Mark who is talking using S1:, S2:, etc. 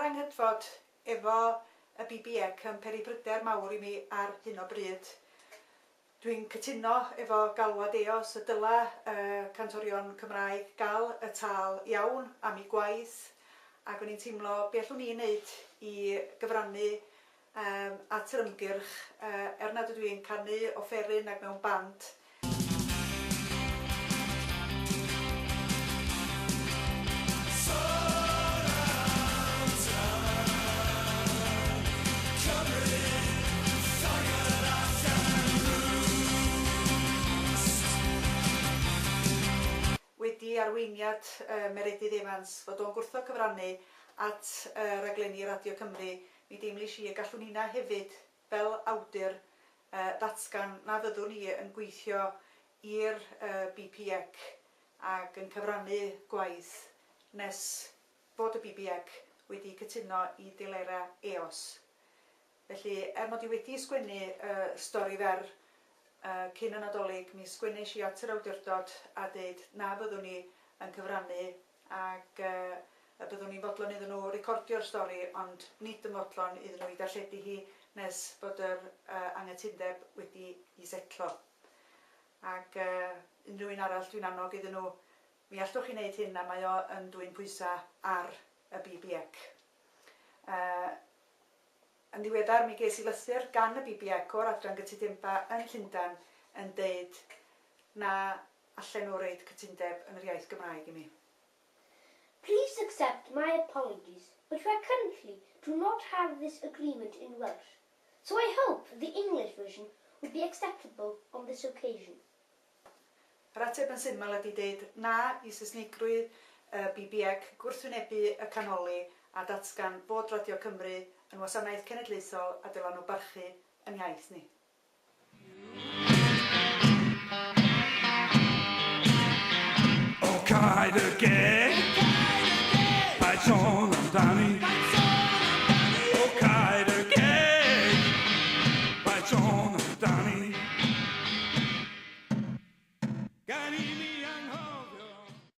S1: anghydfod efo y BBEC yn peribryder mawr i mi ar hyn o bryd. Dwi'n cytuno efo galwad eos y dyla cantorion Cymraeg gael y tâl iawn am ei gwaith, ac o'n i'n teimlo be allwn ni wneud i gyfrannu at yr ymgyrch nad ydw i'n canu offeryn ac mewn band. Wedi arweiniad Meredydd Evans fod o'n gwrtho cyfrannu at raglenni Radio Cymru, mi deimlis i y gallwn ni'na hefyd fel awdur ddatgan na fyddwn ni yn gweithio i'r BBEC ac yn cyfrannu gwaith nes bod y BBEC wedi cytuno i delera eos. Felly, mod i wedi sgwennu stori fer cyn y Nadolig, mi sgwennes i at yr awdurdod a dweud na byddwn ni yn cyfrannu ac byddwn ni'n fodlon iddyn nhw recordio'r stori, ond nid yn fodlon iddyn nhw i darlledu hi nes bod yr angytundeb wedi i setlo. Ac unrhyw un arall dwi'n annog iddyn nhw, mi allwch chi wneud hyn a mae o yn dwyn pwysau ar y BBEC. Yn ddiweddar mi ges i lythyr gan y BBEC o'r adran gytundeba yn Llundain yn deud na allan nhw reid cytundeb yn yr iaith Gymraeg i mi.
S2: Please accept my apologies, but we currently do not have this agreement in Welsh, so I hope the English version would be acceptable on this occasion.
S1: Yr ateb yn syml ydi deud na i Saesnigrwydd BBEC gwrthwynebu y canoli a datgan bod Radio Cymru yn wasanaeth cenedlaethol a dylan nhw barchu yn iaith ni.
S3: O caed y geg, pa John